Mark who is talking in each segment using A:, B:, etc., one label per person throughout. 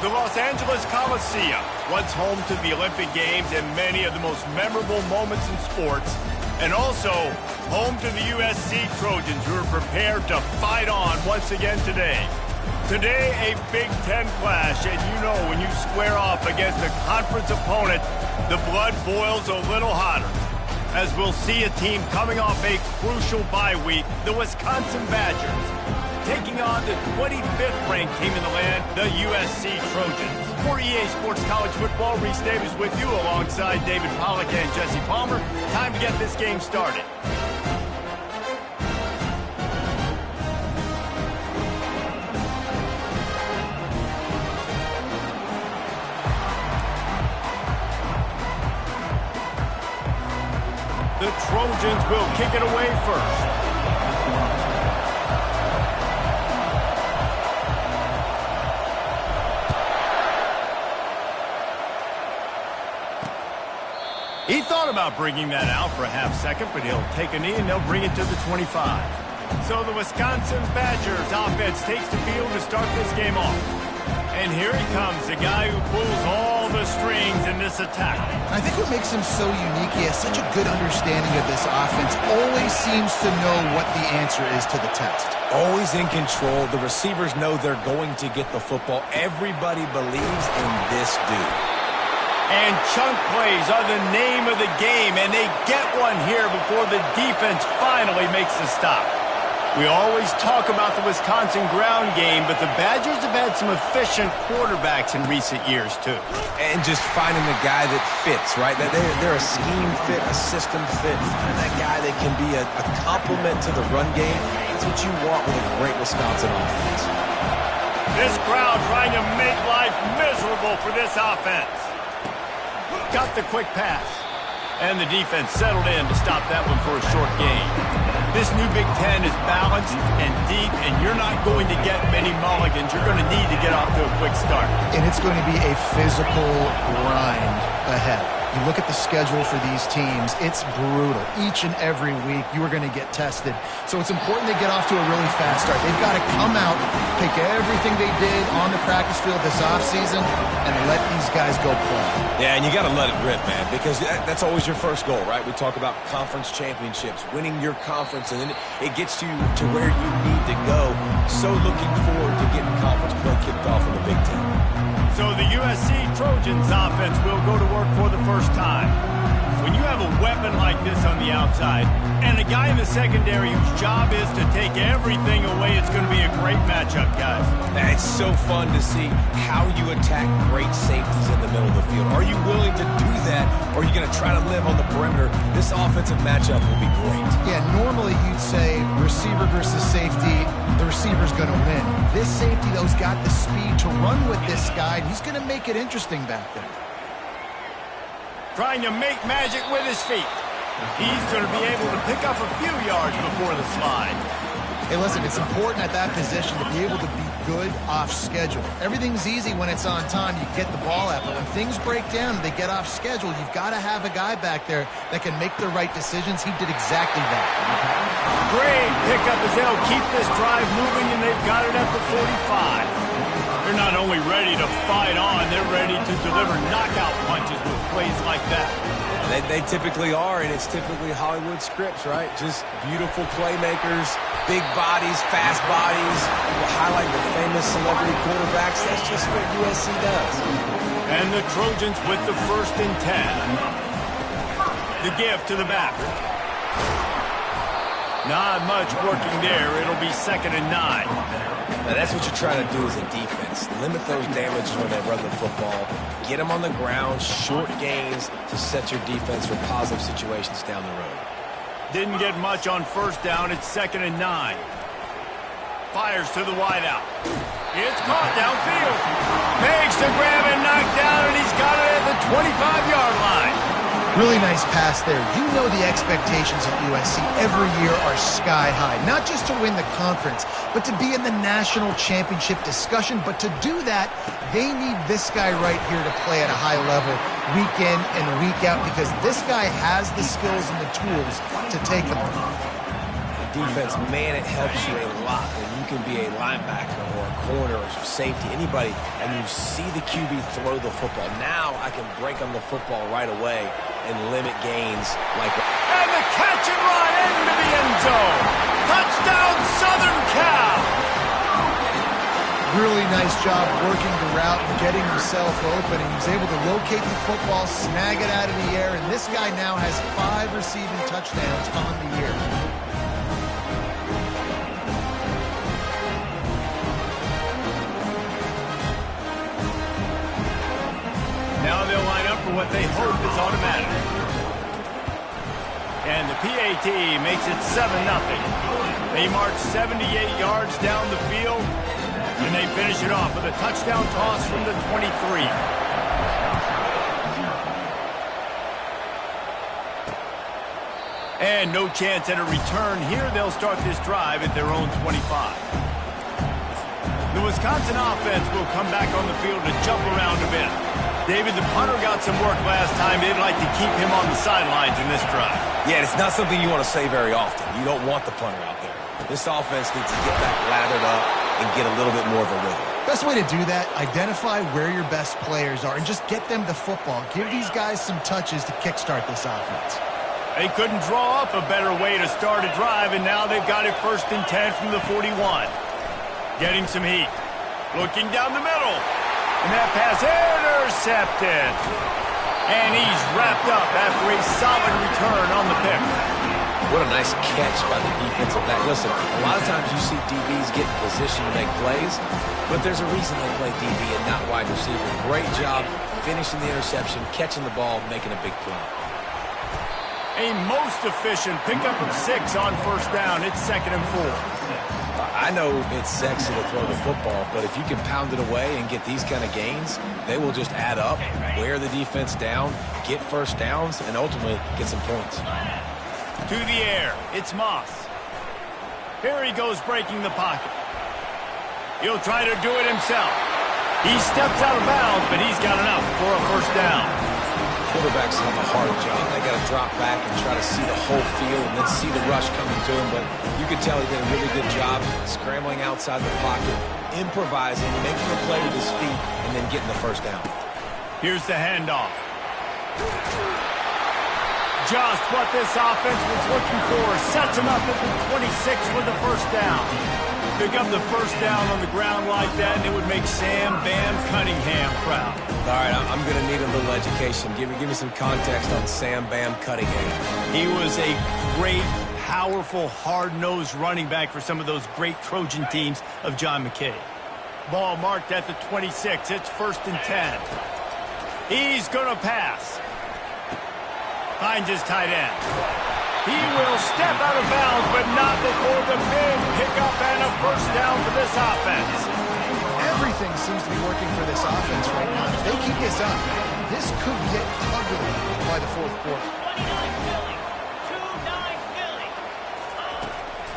A: The Los Angeles Coliseum, once home to the Olympic Games and many of the most memorable moments in sports, and also home to the USC Trojans, who are prepared to fight on once again today. Today, a Big Ten clash, and you know when you square off against a conference opponent, the blood boils a little hotter. As we'll see a team coming off a crucial bye week, the Wisconsin Badgers, taking on the 25th ranked team in the land, the USC Trojans. For EA Sports College Football, Reese Davis with you alongside David Pollack and Jesse Palmer. Time to get this game started. The Trojans will kick it away first. He thought about bringing that out for a half second, but he'll take a knee and they'll bring it to the 25. So the Wisconsin Badgers offense takes the field to start this game off. And here he comes, the guy who pulls all the strings in this attack.
B: I think what makes him so unique, he has such a good understanding of this offense, always seems to know what the answer is to the test.
C: Always in control. The receivers know they're going to get the football. Everybody believes in this dude.
A: And chunk plays are the name of the game, and they get one here before the defense finally makes the stop. We always talk about the Wisconsin ground game, but the Badgers have had some efficient quarterbacks in recent years, too.
C: And just finding the guy that fits, right? They're a scheme fit, a system fit. Finding that guy that can be a complement to the run game. That's what you want with a great Wisconsin offense.
A: This crowd trying to make life miserable for this offense. Got the quick pass. And the defense settled in to stop that one for a short gain. This new Big Ten is balanced and deep, and you're not going to get many mulligans. You're going to need to get off to a quick start.
B: And it's going to be a physical grind ahead. You look at the schedule for these teams, it's brutal. Each and every week, you are going to get tested. So it's important they get off to a really fast start. They've got to come out, take everything they did on the practice field this offseason, and let these guys go play.
C: Yeah, and you got to let it rip, man, because that's always your first goal, right? We talk about conference championships, winning your conference, and then it gets you to where you need to go. So looking forward to getting conference play kicked off in the Big Ten.
A: So the USC Trojans offense will go to work for the first time. When you have a weapon like this on the outside and a guy in the secondary whose job is to take everything away, it's going to be a great matchup, guys.
C: It's so fun to see how you attack great safeties in the middle of the field. Are you willing to do that, or are you going to try to live on the perimeter? This offensive matchup will be great.
B: Yeah, normally you'd say receiver versus safety, the receiver's going to win. This safety, though, has got the speed to run with this guy, and he's going to make it interesting back there.
A: Trying to make magic with his feet. He's going to be able to pick up a few yards before the slide.
B: Hey, listen, it's important at that position to be able to be good off schedule. Everything's easy when it's on time. You get the ball out. But when things break down and they get off schedule, you've got to have a guy back there that can make the right decisions. He did exactly that.
A: Great pickup as they'll keep this drive moving, and they've got it at the 45. They're not only ready to fight on, they're ready to deliver knockout punches with plays like that.
C: They typically are, and it's typically Hollywood scripts, right? Just beautiful playmakers, big bodies, fast bodies. People highlight the famous celebrity quarterbacks. That's just what USC does.
A: And the Trojans with the 1st and 10. The give to the back. Not much working there. It'll be 2nd and 9.
C: Now, that's what you're trying to do as a defense. Limit those damages when they run the football. Get them on the ground, short gains to set your defense for positive situations down the road.
A: Didn't get much on 1st down. It's 2nd and 9. Fires to the wideout. It's caught downfield. Makes the grab and knock down, and he's got it at the 25-yard line.
B: Really nice pass there. You know the expectations at USC every year are sky high. Not just to win the conference, but to be in the national championship discussion. But to do that, they need this guy right here to play at a high level week in and week out, because this guy has the skills and the tools to take them on.
C: defense, man, it helps you a lot when you can be a linebacker or a corner or safety, anybody, and you see the QB throw the football. Now I can break on the football right away and limit gains like that.
A: And the catch and run into the end zone. Touchdown, Southern Cal.
B: Really nice job working the route and getting himself open. He was able to locate the football, snag it out of the air, and this guy now has 5 receiving touchdowns on the year.
A: Now they'll line up for what they hope is automatic. And the PAT makes it 7-0. They march 78 yards down the field, and they finish it off with a touchdown toss from the 23. And no chance at a return here. They'll start this drive at their own 25. The Wisconsin offense will come back on the field to jump around a bit. David, the punter got some work last time. They'd like to keep him on the sidelines in this drive.
C: Yeah, it's not something you want to say very often. You don't want the punter out there. This offense needs to get back lathered up and get a little bit more of a rhythm.
B: Best way to do that, identify where your best players are and just get them the football. Give these guys some touches to kickstart this offense.
A: They couldn't draw up a better way to start a drive, and now they've got it 1st and 10 from the 41. Getting some heat. Looking down the middle. And that pass intercepted. And he's wrapped up after a solid return on the pick.
C: What a nice catch by the defensive back. Listen, a lot of times you see DBs get in position to make plays, but there's a reason they play DB and not wide receiver. Great job finishing the interception, catching the ball, making a big play.
A: A most efficient pickup of 6 on 1st down. It's 2nd and 4.
C: I know it's sexy to throw the football, but if you can pound it away and get these kind of gains, they will just add up, wear the defense down, get 1st downs, and ultimately get some points.
A: To the air, it's Moss. Here he goes breaking the pocket. He'll try to do it himself. He steps out of bounds, but he's got enough for a 1st down.
C: Quarterbacks have a hard job. They got to drop back and try to see the whole field and then see the rush coming to him. But you can tell he did a really good job scrambling outside the pocket, improvising, making a play with his feet, and then getting the 1st down.
A: Here's the handoff. Just what this offense was looking for. Sets him up at the 26 for the 1st down. Pick up the 1st down on the ground like that, and it would make Sam Bam Cunningham proud.
C: All right, I'm going to need a little education. Give me some context on Sam Bam Cunningham.
A: He was a great, powerful, hard-nosed running back for some of those great Trojan teams of John McKay. Ball marked at the 26. It's 1st and 10. He's going to pass. Finds his tight end. He will step out of bounds, but not before the big pickup and a 1st down for this offense.
B: Everything seems to be working for this offense right now. If they keep this up, this could get ugly by the 4th quarter.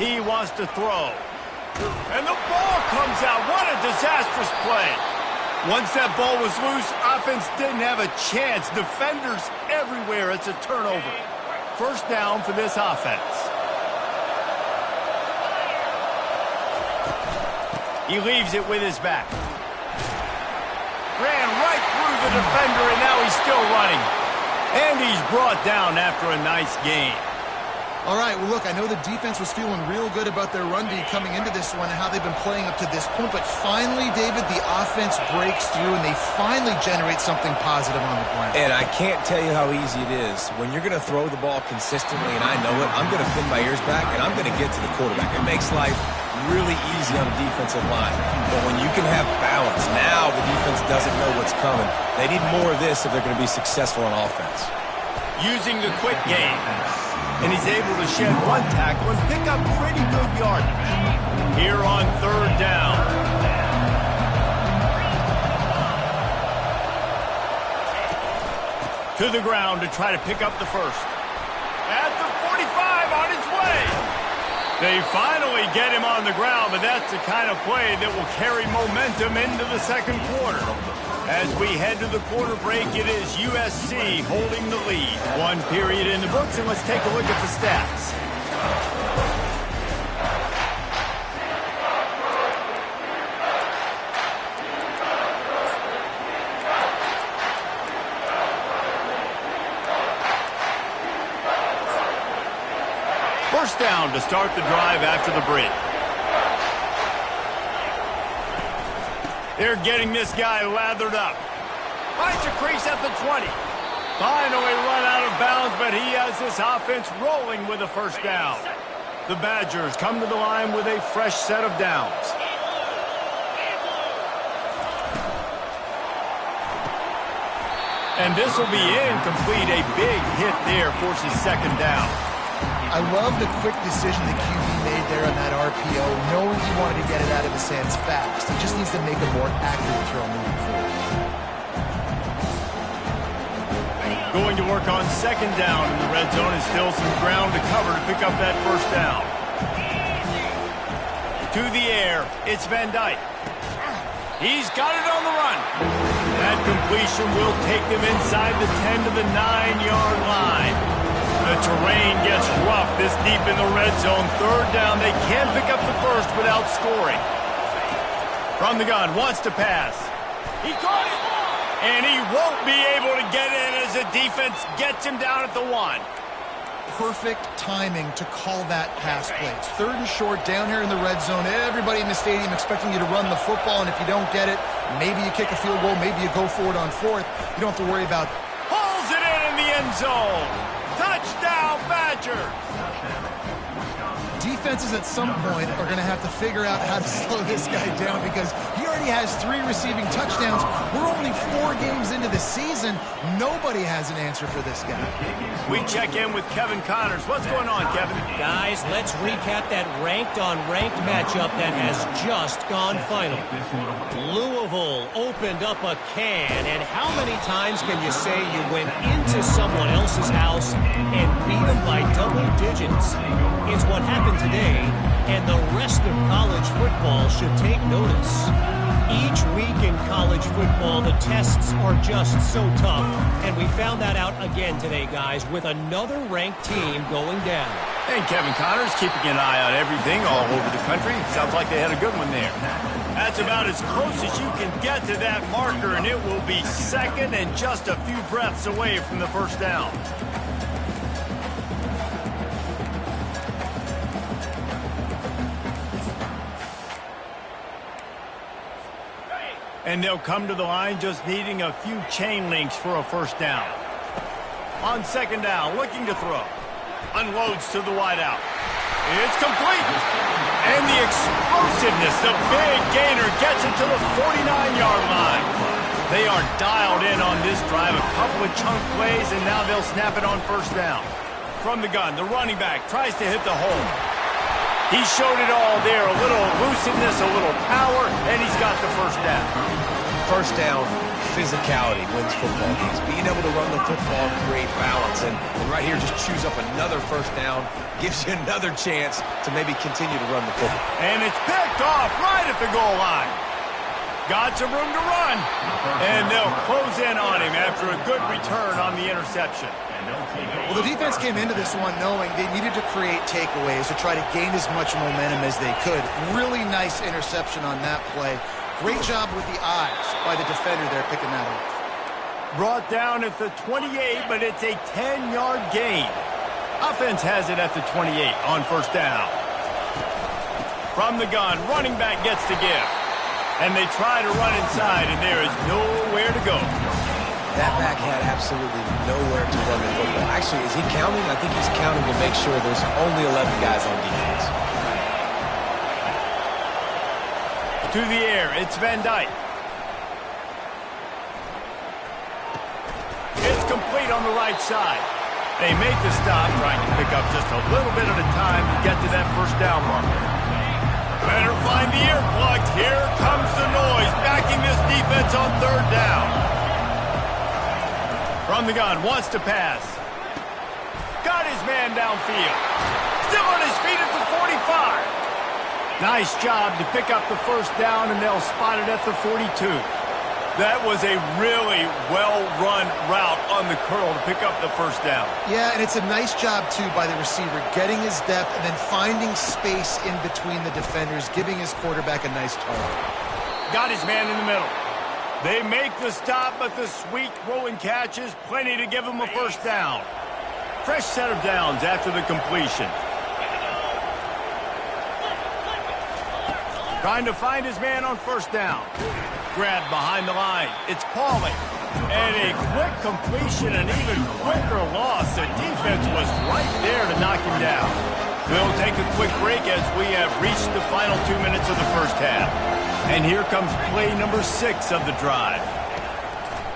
A: He wants to throw. And the ball comes out. What a disastrous play. Once that ball was loose, offense didn't have a chance. Defenders everywhere. It's a turnover. 1st down for this offense. He leaves it with his back. Ran right through the defender, and now he's still running. And he's brought down after a nice gain.
B: All right, well, look, I know the defense was feeling real good about their run D coming into this one and how they've been playing up to this point, but finally, David, the offense breaks through and they finally generate something positive on the ground.
C: And I can't tell you how easy it is. When you're going to throw the ball consistently, and I know it, I'm going to pin my ears back, and I'm going to get to the quarterback. It makes life really easy on a defensive line. But when you can have balance, now the defense doesn't know what's coming. They need more of this if they're going to be successful on offense.
A: Using the quick game. And he's able to shed 1 tackle and pick up pretty good yardage. Here on 3rd down. To the ground to try to pick up the 1st. At the 45 on his way. They finally get him on the ground, but that's the kind of play that will carry momentum into the 2nd quarter. As we head to the quarter break, it is USC holding the lead. 1 period in the books, and let's take a look at the stats. First down to start the drive after the break. They're getting this guy lathered up. Finds a crease at the 20. Finally run out of bounds, but he has this offense rolling with a first down. The Badgers come to the line with a fresh set of downs. And this will be incomplete. A big hit there forces second down.
B: I love the quick decision the QB made there on that RPO, knowing he wanted to get it out of his hands fast. He just needs to make a more accurate throw moving forward.
A: Going to work on second down in the red zone, and still some ground to cover to pick up that first down. To the air, it's Van Dyke. He's got it on the run. That completion will take them inside the 10 to the 9-yard line. The terrain gets rough this deep in the red zone. Third down, they can't pick up the first without scoring. From the gun, wants to pass. He caught it. And he won't be able to get in as the defense gets him down at the 1.
B: Perfect timing to call that pass play. It's third and short down here in the red zone. Everybody in the stadium expecting you to run the football, and if you don't get it, maybe you kick a field goal, maybe you go for it on fourth. You don't have to worry about it.
A: Pulls it in the end zone. Touchdown, Badgers.
B: Defenses at some point are going to have to figure out how to slow this guy down because he already has 3 receiving touchdowns. We're only 4 games into the season. Nobody has an answer for this guy.
A: We check in with Kevin Connors. What's going on, Kevin?
D: Guys, let's recap that ranked-on-ranked matchup that has just gone final. Louisville opened up a can, and how many times can you say you went into someone else's house and beat them by double digits? It's what happened today, and the rest of college football should take notice. Each week in college football, the tests are just so tough, and we found that out again today, guys, with another ranked team going down.
A: And Kevin Connors keeping an eye on everything all over the country. Sounds like they had a good one there. That's about as close as you can get to that marker, and it will be second and just a few breaths away from the first down. And they'll come to the line just needing a few chain links for a first down. On second down, looking to throw. Unloads to the wideout. It's complete. And the explosiveness, the big gainer, gets it to the 49-yard line. They are dialed in on this drive. A couple of chunk plays, and now they'll snap it on first down. From the gun, the running back tries to hit the hole. He showed it all there, a little elusiveness, a little power, and he's got the first down.
C: First down, physicality wins football games. Being able to run the football, create balance, and right here just chews up another first down, gives you another chance to maybe continue to run the football.
A: And it's picked off right at the goal line. Got some room to run. And they'll close in on him after a good return on the interception.
B: Well, the defense came into this one knowing they needed to create takeaways to try to gain as much momentum as they could. Really nice interception on that play. Great job with the eyes by the defender there picking that off.
A: Brought down at the 28, but it's a 10-yard gain. Offense has it at the 28 on first down. From the gun, running back gets to give. And they try to run inside, and there is nowhere to go.
C: That back had absolutely nowhere to run the football. Actually, is he counting? I think he's counting to make sure there's only 11 guys on defense.
A: To the air, it's Van Dyke. It's complete on the right side. They make the stop, trying to pick up just a little bit at a time to get to that first down marker. Better find the earplugs. Here comes the noise, backing this defense on third down. From the gun, wants to pass. Got his man downfield. Still on his feet at the 45. Nice job to pick up the first down, and they'll spot it at the 42. That was a really well-run route on the curl to pick up the first down.
B: Yeah, and it's a nice job, too, by the receiver, getting his depth and then finding space in between the defenders, giving his quarterback a nice target.
A: Got his man in the middle. They make the stop, but the sweet throw and catch is plenty to give him a first down. Fresh set of downs after the completion. Trying to find his man on first down. Grabbed behind the line. It's Pauly. And a quick completion, an even quicker loss. The defense was right there to knock him down. We'll take a quick break as we have reached the final 2 minutes of the first half. And here comes play number 6 of the drive.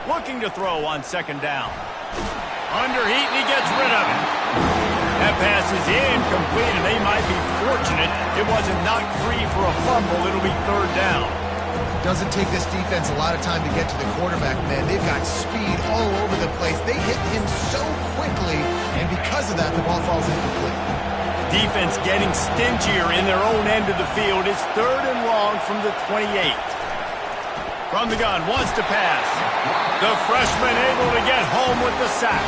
A: Looking to throw on second down. Under heat, and he gets rid of it. That pass is incomplete, and they might be fortunate it wasn't knocked free for a fumble. It'll be third down.
B: Doesn't take this defense a lot of time to get to the quarterback, man. They've got speed all over the place. They hit him so quickly, and because of that, the ball falls incomplete.
A: Defense getting stingier in their own end of the field. It's third and long from the 28. From the gun, wants to pass. The freshman able to get home with the sack.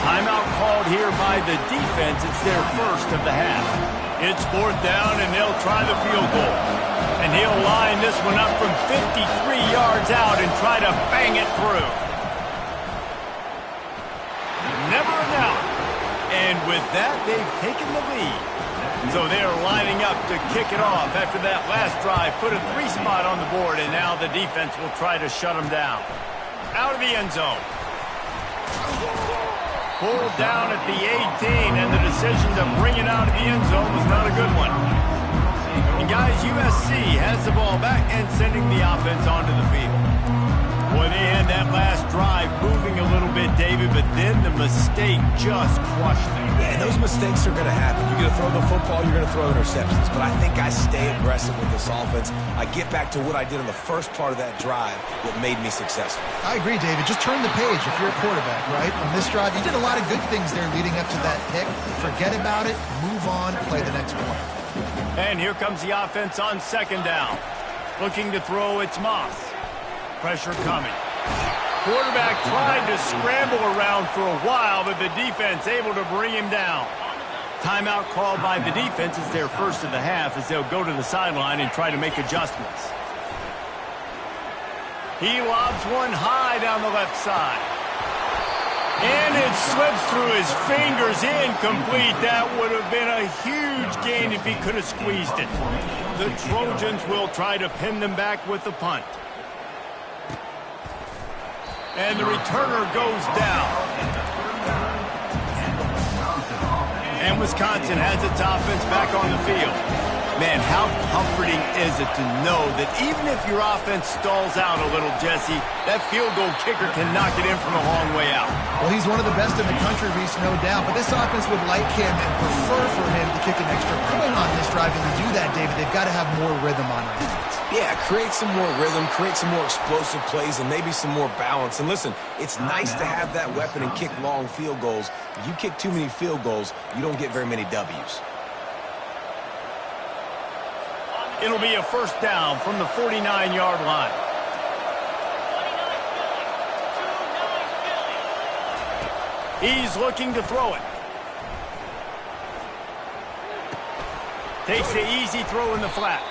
A: Timeout called here by the defense. It's their first of the half. It's fourth down, and they'll try the field goal. And he'll line this one up from 53 yards out and try to bang it through. Never a doubt. And with that, they've taken the lead. So they're lining up to kick it off after that last drive. Put a 3 spot on the board, and now the defense will try to shut them down. Out of the end zone. Pulled down at the 18, and the decision to bring it out of the end zone was not a good one. And guys, USC has the ball back and sending the offense onto the field. Boy, they had that last drive moving a little bit, David, but then the mistake just crushed them.
C: Yeah, and those mistakes are going to happen. You're going to throw the football, you're going to throw interceptions. But I think I stay aggressive with this offense. I get back to what I did in the first part of that drive that made me successful.
B: I agree, David. Just turn the page if you're a quarterback, right? On this drive, you did a lot of good things there leading up to that pick. Forget about it, move on, play the next one.
A: And here comes the offense on second down. Looking to throw, it's Moss. Pressure coming. Quarterback tried to scramble around for a while, but the defense able to bring him down. Timeout called by the defense is their first of the half as they'll go to the sideline and try to make adjustments. He lobs one high down the left side. And it slips through his fingers, incomplete. That would have been a huge gain if he could have squeezed it. The Trojans will try to pin them back with the punt. And the returner goes down. And Wisconsin has its offense back on the field. Man, how comforting is it to know that even if your offense stalls out a little, Jesse, that field goal kicker can knock it in from a long way out.
B: Well, he's one of the best in the country, Reese, no doubt. But this offense would like him and prefer for him to kick an extra point on this drive. And to do that, David, they've got to have more rhythm on offense.
C: Yeah, create some more rhythm, create some more explosive plays, and maybe some more balance. And listen, it's nice to have that weapon and kick long field goals. If you kick too many field goals, you don't get very many W's.
A: It'll be a first down from the 49-yard line. He's looking to throw it. Takes the easy throw in the flat.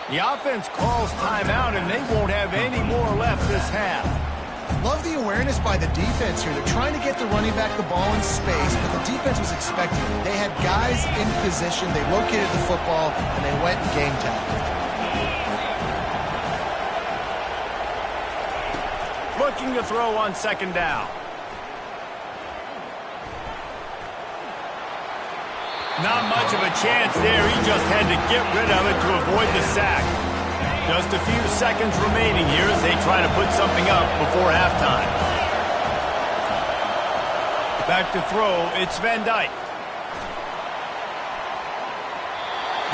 A: The offense calls timeout, and they won't have any more left this half.
B: Love the awareness by the defense here. They're trying to get the running back the ball in space, but the defense was expecting it. They had guys in position. They located the football, and they went and game tackled.
A: Looking to throw on second down. Not much of a chance there. He just had to get rid of it to avoid the sack. Just a few seconds remaining here as they try to put something up before halftime. Back to throw, it's Van Dyke.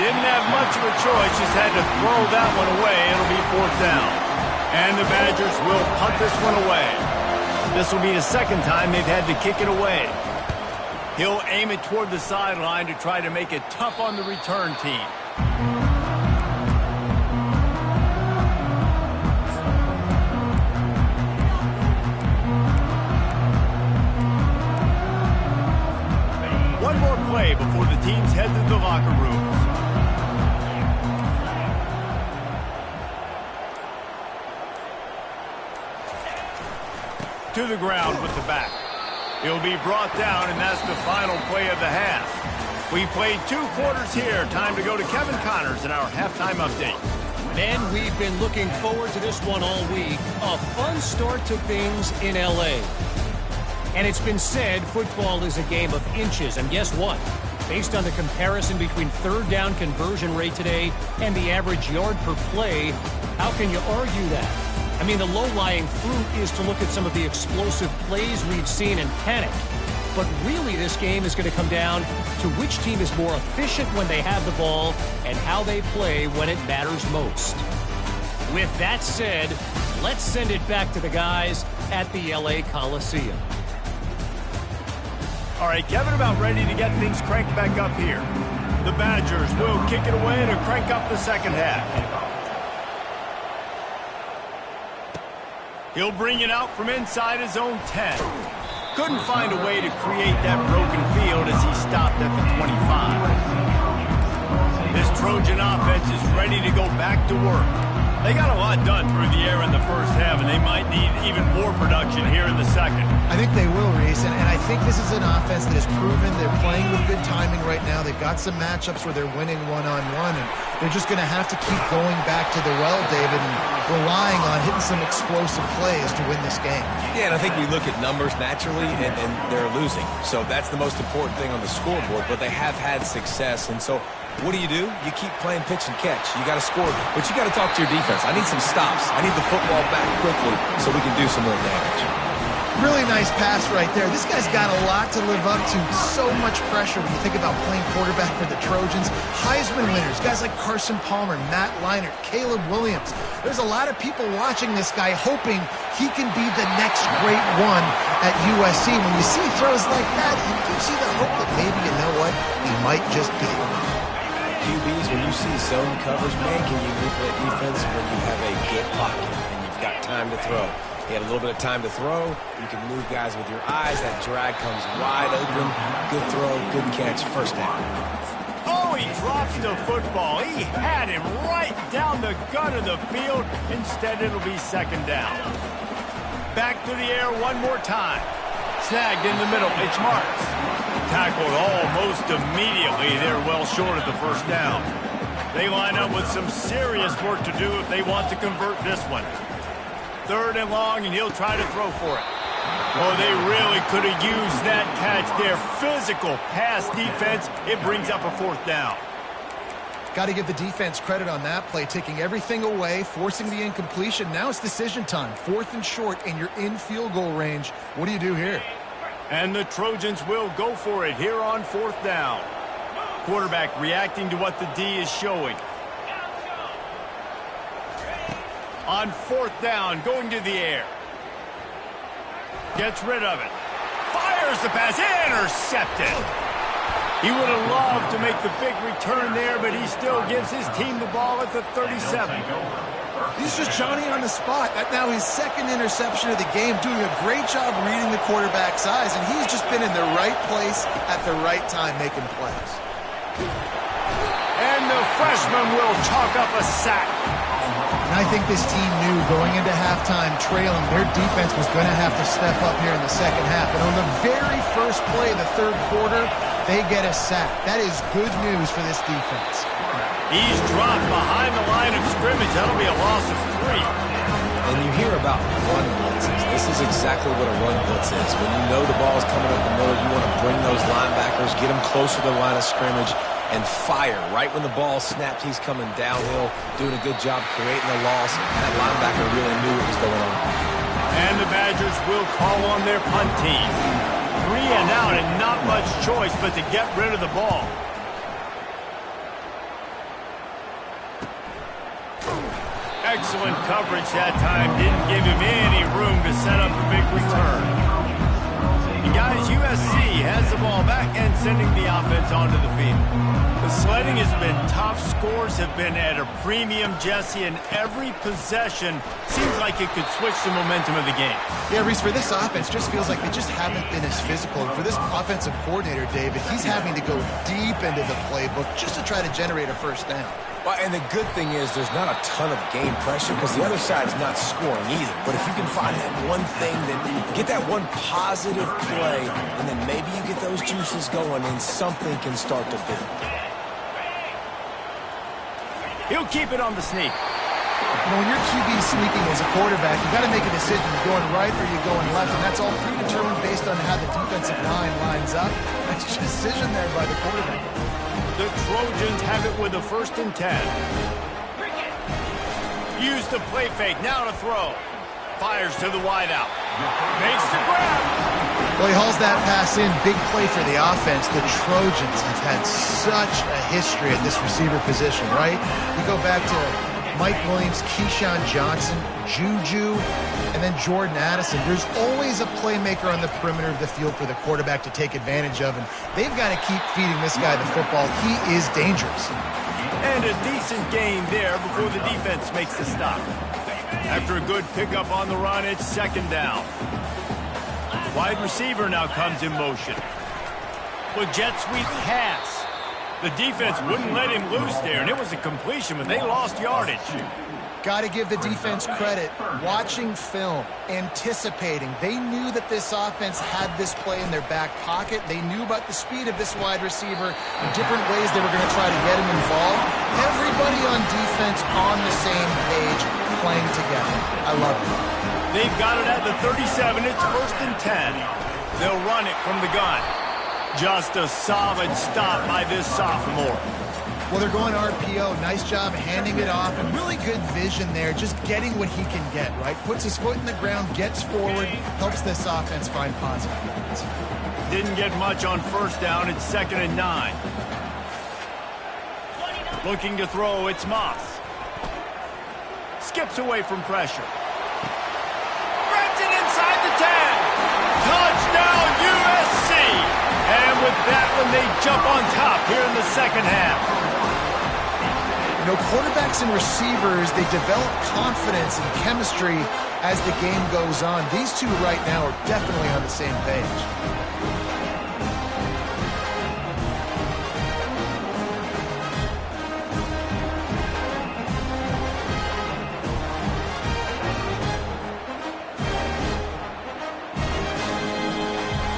A: Didn't have much of a choice, just had to throw that one away. It'll be fourth down. And the Badgers will punt this one away. This will be the second time they've had to kick it away. He'll aim it toward the sideline to try to make it tough on the return team. One more play before the teams head to the locker rooms. To the ground with the back. He'll be brought down, and that's the final play of the half. We played 2 quarters here. Time to go to Kevin Connors in our halftime update.
D: Men, we've been looking forward to this one all week. A fun start to things in L.A. And it's been said football is a game of inches. And guess what? Based on the comparison between third down conversion rate today and the average yard per play, how can you argue that? I mean, the low-lying fruit is to look at some of the explosive plays we've seen and panic. But really, this game is going to come down to which team is more efficient when they have the ball and how they play when it matters most. With that said, let's send it back to the guys at the LA Coliseum.
A: All right, Kevin, about ready to get things cranked back up here. The Badgers will kick it away to crank up the second half. He'll bring it out from inside his own 10. Couldn't find a way to create that broken field as he stopped at the 25. This Trojan offense is ready to go back to work. They got a lot done through the air in the first half, and they might need even more production here in the second.
B: I think they will, Reese, and I think this is an offense that has proven they're playing with good timing right now. They've got some matchups where they're winning one-on-one, and they're just going to have to keep going back to the well, David, and relying on hitting some explosive plays to win this game.
C: Yeah, and I think we look at numbers naturally, and they're losing. So that's the most important thing on the scoreboard, but they have had success, and so what do? You keep playing pitch and catch. You got to score, but you got to talk to your defense. I need some stops. I need the football back quickly so we can do some more damage.
B: Really nice pass right there. This guy's got a lot to live up to. So much pressure when you think about playing quarterback for the Trojans. Heisman winners, guys like Carson Palmer, Matt Leinart, Caleb Williams. There's a lot of people watching this guy hoping he can be the next great one at USC. When you see throws like that, you do see the hope that maybe, you know what, he might just be.
C: QBs, when you see zone coverage, man, can you manipulate defense when you have a good pocket and you've got time to throw? You had a little bit of time to throw. You can move guys with your eyes. That drag comes wide open. Good throw, good catch, first down.
A: Oh, he drops the football. He had him right down the gut of the field. Instead, it'll be second down. Back to the air one more time. Snagged in the middle. It's Marks. Tackled almost immediately. They're well short of the first down. They line up with some serious work to do if they want to convert this one. Third and long, and he'll try to throw for it. Oh, they really could have used that catch there. Physical pass defense. It brings up a fourth down.
B: Got to give the defense credit on that play, taking everything away, forcing the incompletion. Now it's decision time. 4th and short, and you're in field goal range. What do you do here?
A: And the Trojans will go for it here on 4th down. Quarterback reacting to what the D is showing. On 4th down, going to the air. Gets rid of it. Fires the pass. Intercepted. He would have loved to make the big return there, but he still gives his team the ball at the 37.
B: He's just Johnny on the spot. That's now his 2nd interception of the game, doing a great job reading the quarterback's eyes, and he's just been in the right place at the right time making plays.
A: And the freshman will chalk up a sack.
B: And I think this team knew going into halftime trailing, their defense was going to have to step up here in the second half. And on the very first play of the 3rd quarter, they get a sack. That is good news for this defense.
A: He's dropped behind the line of scrimmage. That'll be a loss of 3.
C: And you hear about run blitzes. This is exactly what a run blitz is. When you know the ball is coming up the middle, you want to bring those linebackers, get them closer to the line of scrimmage, and fire. Right when the ball snapped, he's coming downhill, doing a good job creating a loss. That linebacker really knew what was going on.
A: And the Badgers will call on their punt team. 3 and out, and not much choice but to get rid of the ball. Excellent coverage that time. Didn't give him any room to set up the big return. And guys, USC has the ball back and sending the offense onto the field. The sled Hitting has been tough. Scores have been at a premium, Jesse, and every possession seems like it could switch the momentum of the game.
B: Yeah, Reese, for this offense, just feels like they just haven't been as physical. And for this offensive coordinator, David, he's having to go deep into the playbook just to try to generate a first down.
C: Well, and the good thing is there's not a ton of game pressure because the other side is not scoring either. But if you can find that one thing, get that one positive play, and then maybe you get those juices going and something can start to build.
A: He'll keep it on the sneak.
B: You know, when you're QB sneaking as a quarterback, you got to make a decision. You're going right or you're going left, and that's all predetermined based on how the defensive line lines up. That's a decision there by the quarterback.
A: The Trojans have it with a 1st and 10. Use the play fake, now to throw. Fires to the wideout. Makes the grab.
B: Well, he hauls that pass in. Big play for the offense. The Trojans have had such a history at this receiver position, right? You go back to Mike Williams, Keyshawn Johnson, Juju, and then Jordan Addison. There's always a playmaker on the perimeter of the field for the quarterback to take advantage of, and they've got to keep feeding this guy the football. He is dangerous.
A: And a decent gain there before the defense makes the stop. After a good pickup on the run, it's 2nd down. Wide receiver now comes in motion. Well, jet sweep pass. The defense wouldn't let him loose there, and it was a completion, but they lost yardage.
B: Got to give the defense credit. Watching film, anticipating. They knew that this offense had this play in their back pocket. They knew about the speed of this wide receiver and different ways they were going to try to get him involved. Everybody on defense on the same page, playing together. I love it.
A: They've got it at the 37. It's 1st and 10. They'll run it from the gun. Just a solid stop by this sophomore.
B: Well, they're going RPO. Nice job handing it off, and really good vision there, just getting what he can get, right? Puts his foot in the ground, gets forward, helps this offense find positive yards.
A: Didn't get much on 1st down. It's 2nd and 9. Looking to throw, it's Moss. Skips away from pressure. Grabs it inside the 10. Touchdown, USC! And with that one, they jump on top here in the 2nd half.
B: You know, quarterbacks and receivers, they develop confidence and chemistry as the game goes on. These two right now are definitely on the same page.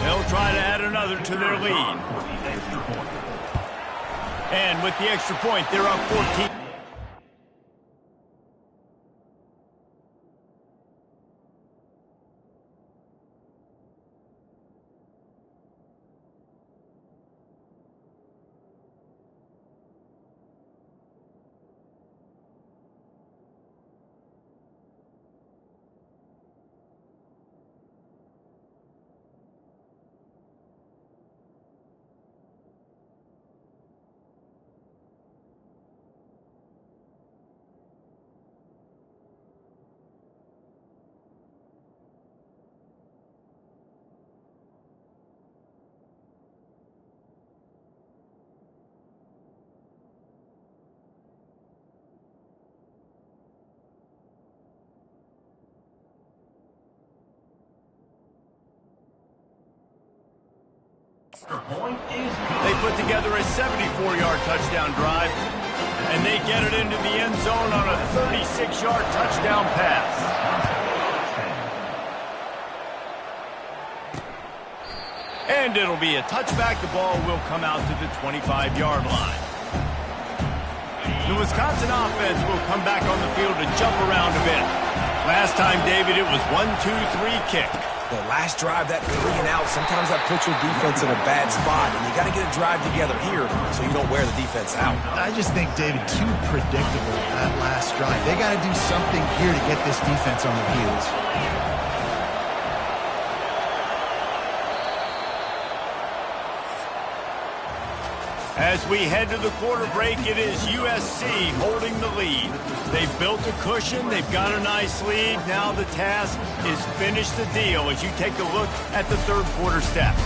A: They'll try to add another to their lead. And with the extra point, they're up 14. They put together a 74-yard touchdown drive, and they get it into the end zone on a 36-yard touchdown pass. And it'll be a touchback. The ball will come out to the 25-yard line. The Wisconsin offense will come back on the field to jump around a bit. Last time, David, it was 1-2-3 kick.
C: The last drive, that 3 and out, sometimes that puts your defense in a bad spot, and you got to get a drive together here so you don't wear the defense out.
B: I just think, David, too predictable that last drive. They got to do something here to get this defense on their heels.
A: As we head to the quarter break, it is USC holding the lead. They've built a cushion. They've got a nice lead. Now the task is finish the deal as you take a look at the third quarter steps.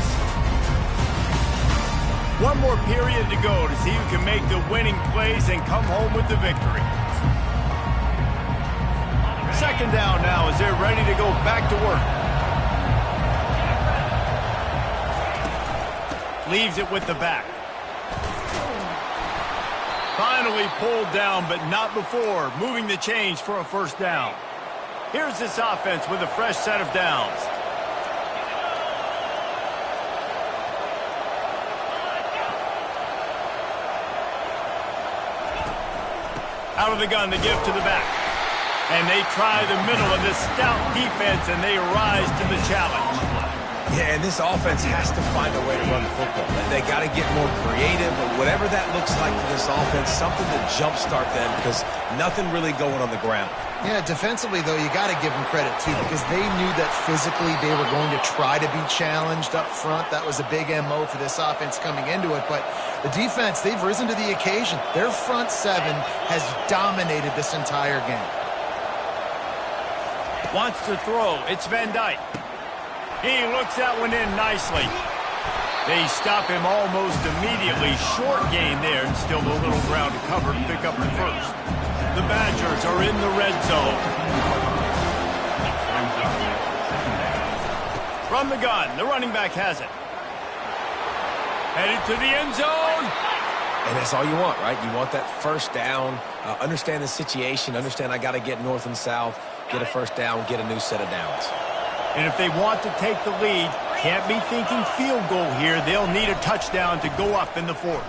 A: One more period to go to see who can make make the winning plays and come home with the victory. Second down now as they're ready to go back to work. Leaves it with the back. Finally pulled down, but not before moving the chains for a first down. Here's this offense with a fresh set of downs. Out of the gun, the give to the back. And they try the middle of this stout defense, and they rise to the challenge.
C: Yeah, and this offense has to find a way to run the football. They got to get more creative, but whatever that looks like for this offense, something to jumpstart them because nothing really going on the ground.
B: Yeah, defensively, though, you got to give them credit, too, because they knew that physically they were going to try to be challenged up front. That was a big MO for this offense coming into it, but the defense, they've risen to the occasion. Their front seven has dominated this entire game.
A: Wants to throw. It's Van Dyke. He looks that one in nicely. They stop him almost immediately. Short gain there, and still a little ground to cover to pick up the first. The Badgers are in the red zone. From the gun, the running back has it. Headed to the end zone.
C: And that's all you want, right? You want that first down, understand the situation, understand I got to get north and south, get a first down, get a new set of downs.
A: And if they want to take the lead, can't be thinking field goal here. They'll need a touchdown to go up in the fourth.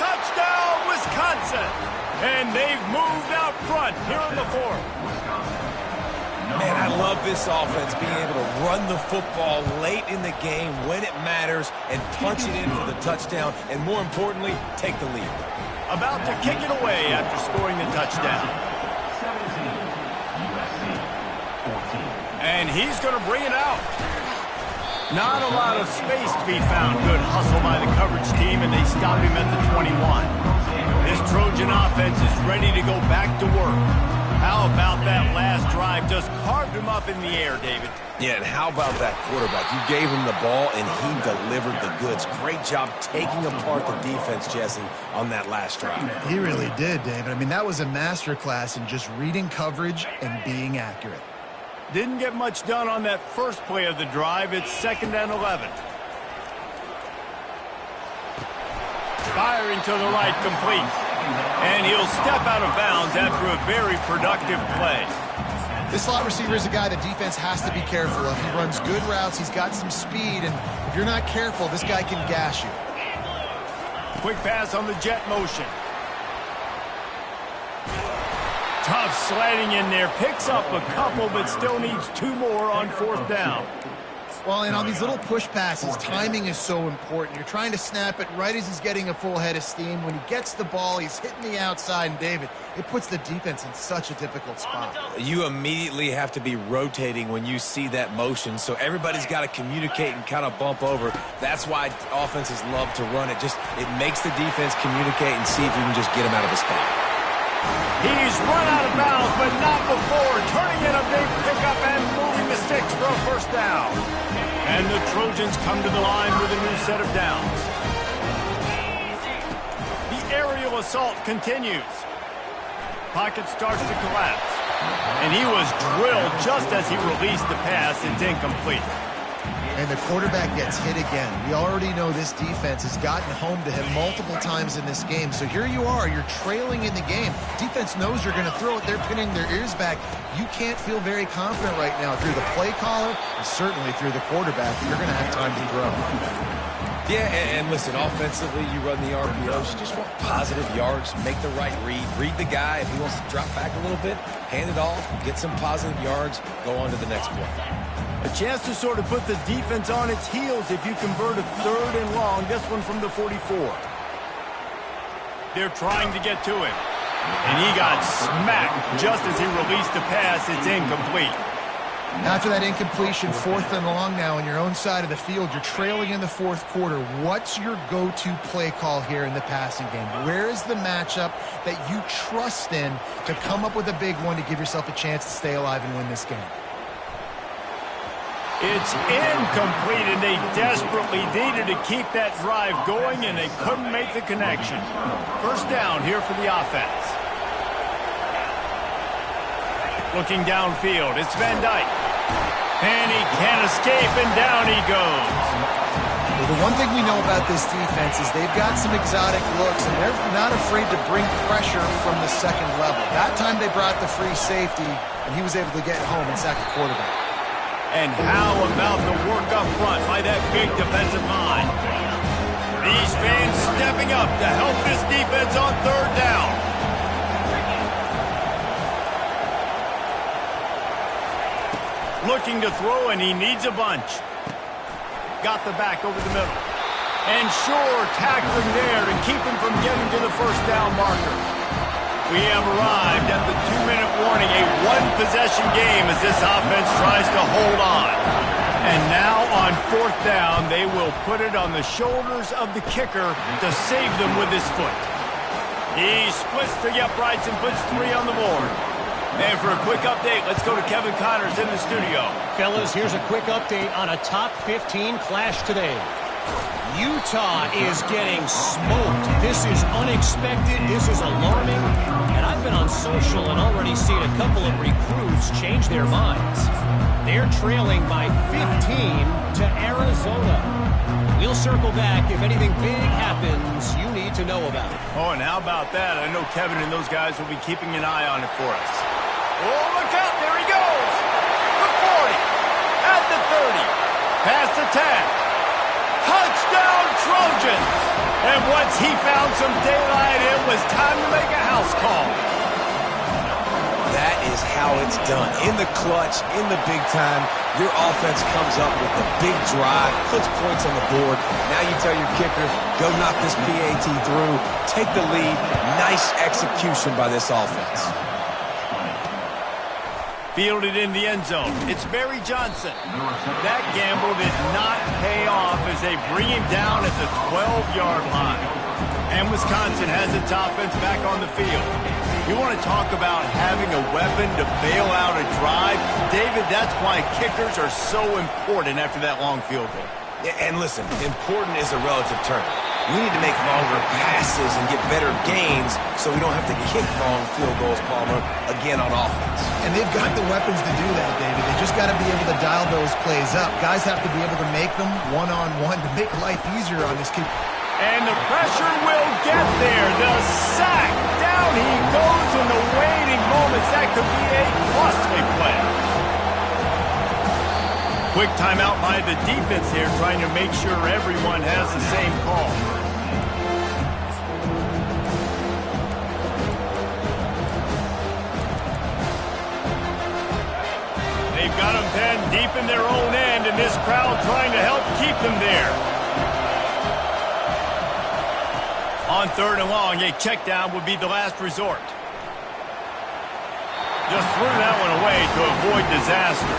A: Touchdown, Wisconsin! And they've moved out front here in the fourth.
C: Man, I love this offense, being able to run the football late in the game when it matters and punch it in for the touchdown, and more importantly, take the lead.
A: About to kick it away after scoring the touchdown. And he's going to bring it out. Not a lot of space to be found. Good hustle by the coverage team, and they stop him at the 21. This Trojan offense is ready to go back to work. How about that last drive? Just carved him up in the air, David.
C: Yeah, and how about that quarterback? You gave him the ball, and he delivered the goods. Great job taking apart the defense, Jesse, on that last drive.
B: He really did, David. I mean, that was a masterclass in just reading coverage and being accurate.
A: Didn't get much done on that first play of the drive. It's 2nd and 11. Firing to the right, complete. And he'll step out of bounds after a very productive play.
B: This slot receiver is a guy the defense has to be careful of. He runs good routes. He's got some speed. And if you're not careful, this guy can gash you.
A: Quick pass on the jet motion. Tough sliding in there. Picks up a couple, but still needs 2 more on 4th down.
B: Well, and on these little push passes, timing is so important. You're trying to snap it right as he's getting a full head of steam. When he gets the ball, he's hitting the outside. And, David, it puts the defense in such a difficult spot.
C: You immediately have to be rotating when you see that motion, so everybody's got to communicate and kind of bump over. That's why offenses love to run it. It makes the defense communicate and see if you can just get him out of the spot.
A: He's run out of bounds, but not before. Turning in a big pickup and moving the sticks for a first down. And the Trojans come to the line with a new set of downs. The aerial assault continues. Pocket starts to collapse. And he was drilled just as he released the pass. It's incomplete.
B: And the quarterback gets hit again. We already know this defense has gotten home to him multiple times in this game. So here you are, you're trailing in the game. Defense knows you're going to throw it. They're pinning their ears back. You can't feel very confident right now through the play caller and certainly through the quarterback that you're going to have time to throw.
C: Yeah, and listen, offensively, you run the RPOs. You just want positive yards, make the right read. Read the guy. If he wants to drop back a little bit, hand it off, get some positive yards, go on to the next play.
A: A chance to sort of put the defense on its heels if you convert a 3rd and long. This one from the 44. They're trying to get to him. And he got smacked just as he released the pass. It's incomplete.
B: After that incompletion, 4th and long now on your own side of the field, you're trailing in the 4th quarter. What's your go-to play call here in the passing game? Where is the matchup that you trust in to come up with a big one to give yourself a chance to stay alive and win this game?
A: It's incomplete, and they desperately needed to keep that drive going, and they couldn't make the connection. First down here for the offense. Looking downfield, it's Van Dyke. And he can't escape, and down he goes.
B: Well, the one thing we know about this defense is they've got some exotic looks, and they're not afraid to bring pressure from the second level. That time they brought the free safety, and he was able to get home and sack the quarterback.
A: And how about the work up front by that big defensive line? These fans stepping up to help this defense on third down. Looking to throw, and he needs a bunch. Got the back over the middle. And sure, tackling there to keep him from getting to the first down marker. We have arrived at the 2-minute warning, a one-possession game as this offense tries to hold on. And now on fourth down, they will put it on the shoulders of the kicker to save them with his foot. He splits the uprights and puts 3 on the board. And for a quick update, let's go to Kevin Connors in the studio.
D: Fellas, here's a quick update on a top 15 clash today. Utah is getting smoked. This is unexpected. This is alarming. And I've been on social and already seen a couple of recruits change their minds. They're trailing by 15 to Arizona. We'll circle back if anything big happens you need to know about.
A: Oh, and how about that? I know Kevin and those guys will be keeping an eye on it for us. Oh, look out. There he goes. The 40. At the 30. Past the 10. Touchdown, Trojans! And once he found some daylight, it was time to make a house call.
C: That is how it's done. In the clutch, in the big time, your offense comes up with a big drive, puts points on the board. Now you tell your kicker, go knock this PAT through, take the lead. Nice execution by this offense.
A: Fielded in the end zone. It's Barry Johnson. That gamble did not pay off as they bring him down at the 12-yard line. And Wisconsin has its offense back on the field. You want to talk about having a weapon to bail out a drive? David, that's why kickers are so important after that long field goal.
C: Yeah, and listen, important is a relative term. We need to make longer passes and get better gains so we don't have to kick long field goals, Palmer, again on offense.
B: And they've got the weapons to do that, David. They just got to be able to dial those plays up. Guys have to be able to make them one-on-one to make life easier on this kid.
A: And the pressure will get there. The sack. Down he goes in the waiting moments. That could be a costly play. Quick timeout by the defense here, trying to make sure everyone has the same call. They've got them pinned deep in their own end, and this crowd trying to help keep them there. On third and long, a check down would be the last resort. Just threw that one away to avoid disaster.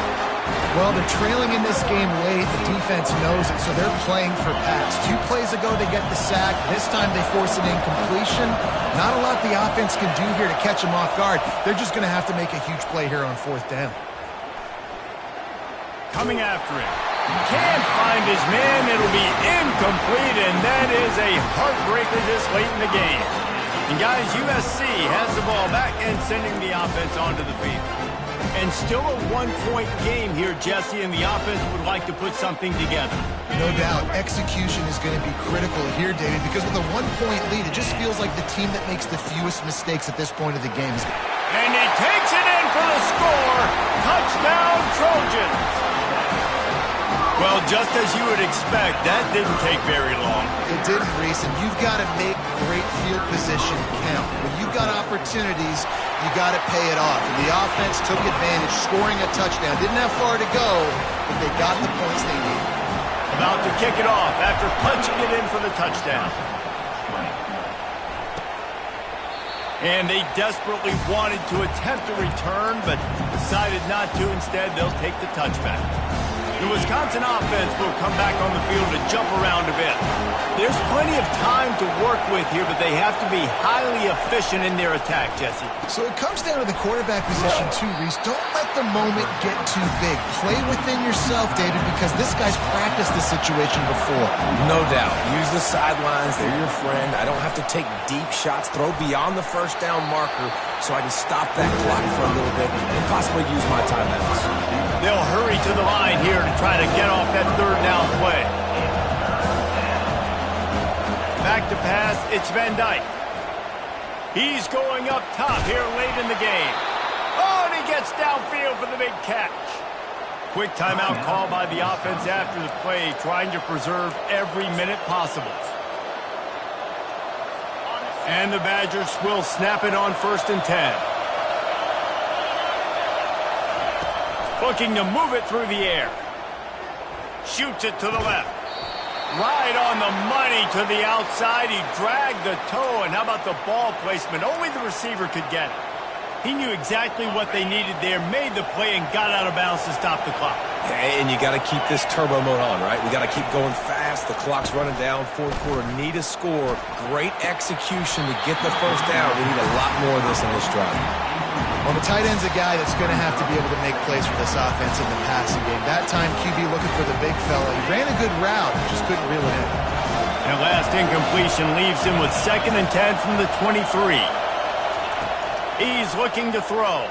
B: Well, they're trailing in this game late. The defense knows it, so they're playing for pass. 2 plays ago, they get the sack. This time, they force an incompletion. Not a lot the offense can do here to catch them off guard. They're just going to have to make a huge play here on fourth down.
A: Coming after him. Can't find his man. It'll be incomplete, and that is a heartbreaker this late in the game. And, guys, USC has the ball back and sending the offense onto the field. And still a one-point game here, Jesse, and the offense would like to put something together.
B: No doubt. Execution is going to be critical here, David, because with a 1-point lead, it just feels like the team that makes the fewest mistakes at this point of the game is.
A: And he takes it in for the score. Touchdown, Trojans. Well, just as you would expect, that didn't take very long.
B: It didn't, Reese, and you've got to make great field position count. When you've got opportunities, you got to pay it off. And the offense took advantage, scoring a touchdown. Didn't have far to go, but they got the points they needed.
A: About to kick it off after punching it in for the touchdown. And they desperately wanted to attempt a return, but decided not to. Instead, they'll take the touchback. The Wisconsin offense will come back on the field to jump around a bit. There's plenty of time to work with here, but they have to be highly efficient in their attack, Jesse.
B: So it comes down to the quarterback position too, Reese. Don't let the moment get too big. Play within yourself, David, because this guy's practiced this situation before.
C: No doubt. Use the sidelines. They're your friend. I don't have to take deep shots, throw beyond the first down marker so I can stop that clock for a little bit and possibly use my timeouts.
A: They'll hurry to the line here to try to get off that third down play. Back to pass, it's Van Dyke. He's going up top here late in the game. Oh, and he gets downfield for the big catch. Quick timeout call by the offense after the play, trying to preserve every minute possible. And the Badgers will snap it on 1st and 10. Looking to move it through the air. Shoots it to the left. Right on the money to the outside. He dragged the toe, and how about the ball placement? Only the receiver could get it. He knew exactly what they needed there, made the play, and got out of bounds to stop the clock.
C: And you got to keep this turbo mode on, right? We got to keep going fast. The clock's running down. 4th quarter, need a score. Great execution to get the first down. We need a lot more of this in this drive.
B: Well, the tight end's a guy that's going to have to be able to make plays for this offense in the passing game. That time, QB looking for the big fella. He ran a good route, just couldn't reel it in.
A: And last incompletion leaves him with 2nd and 10 from the 23. He's looking to throw.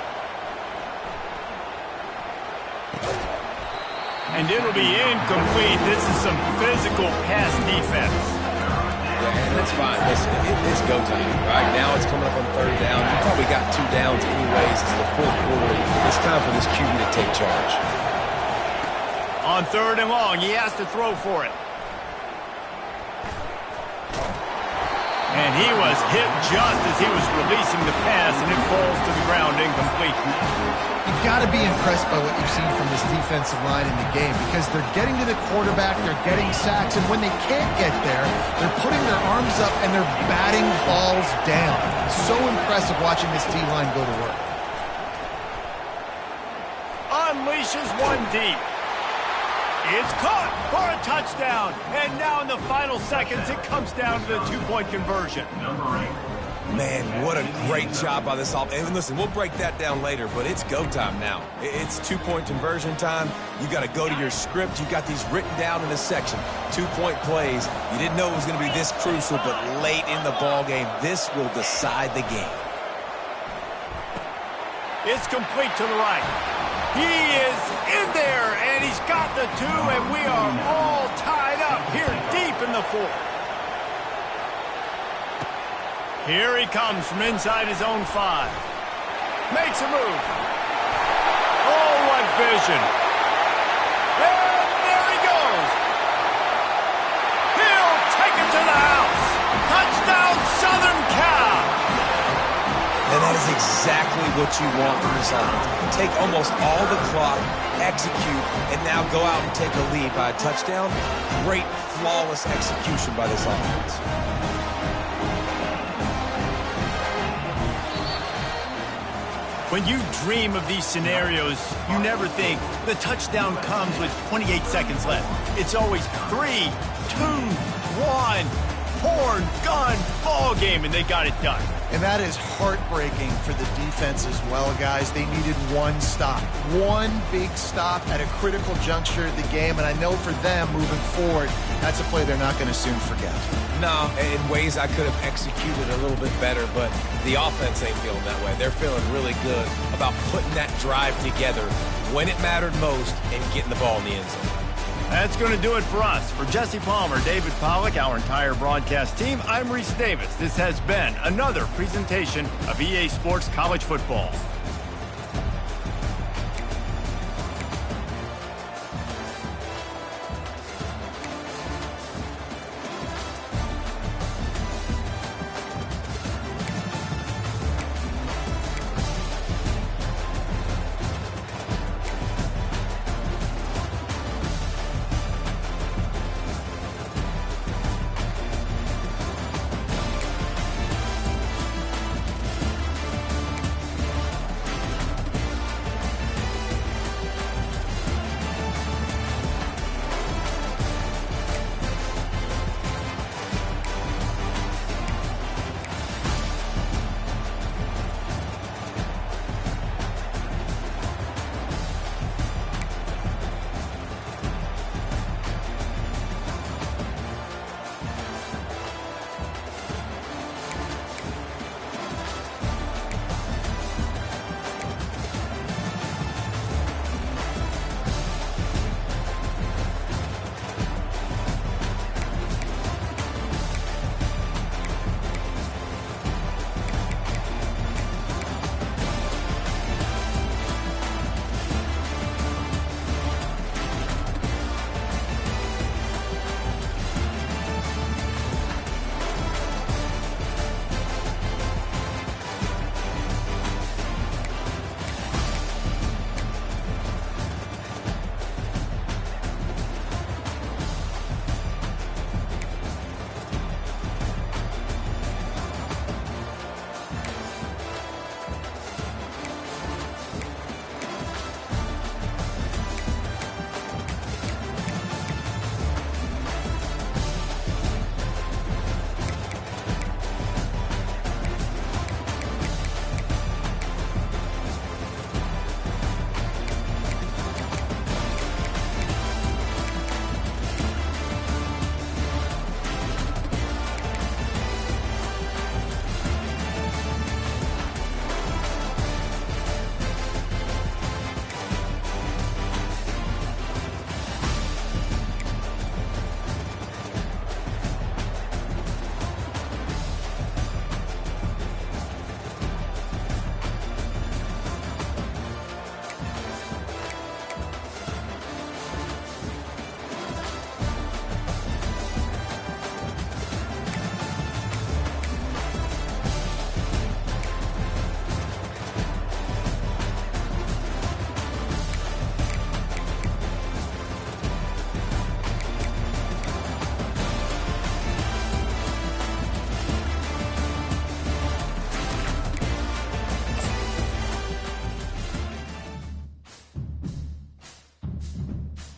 A: And it'll be incomplete. This is some physical pass defense.
C: Yeah, and that's fine. Listen, it's go time. Right now it's coming up on 3rd down. You probably got 2 downs anyways. It's the 4th quarter. It's time for this QB to take charge.
A: On 3rd and long, he has to throw for it. And he was hit just as he was releasing the pass, and it falls to the ground incomplete.
B: You've got to be impressed by what you've seen from this defensive line in the game because they're getting to the quarterback, they're getting sacks, and when they can't get there, they're putting their arms up and they're batting balls down. So impressive watching this D-line go to work.
A: Unleashes one deep. It's caught for a touchdown. And now in the final seconds, it comes down to the 2-point conversion.
C: Man, what a great job by this offense. And listen, we'll break that down later, but it's go time now. It's 2-point conversion time. You got to go to your script. You got these written down in this section. 2-point plays. You didn't know it was going to be this crucial, but late in the ball game, this will decide the game.
A: It's complete to the right. He is in there, and he's got the 2, and we are all tied up here deep in the 4th. Here he comes from inside his own 5. Makes a move. Oh, what vision. And there he goes. He'll take it to the house. Touchdown, Southern Cal.
C: And that is exactly what you want from this offense. Take almost all the clock, execute, and now go out and take a lead by a touchdown. Great, flawless execution by this offense.
A: When you dream of these scenarios, you never think the touchdown comes with 28 seconds left. It's always 3, 2, 1, horn, gun, ball game, and they got it done.
B: And that is heartbreaking for the defense as well, guys. They needed one stop, one big stop at a critical juncture of the game. And I know for them moving forward, that's a play they're not going to soon forget.
C: No, in ways I could have executed a little bit better, but the offense ain't feeling that way. They're feeling really good about putting that drive together when it mattered most and getting the ball in the end zone.
A: That's going to do it for us. For Jesse Palmer, David Pollack, our entire broadcast team, I'm Reese Davis. This has been another presentation of EA Sports College Football.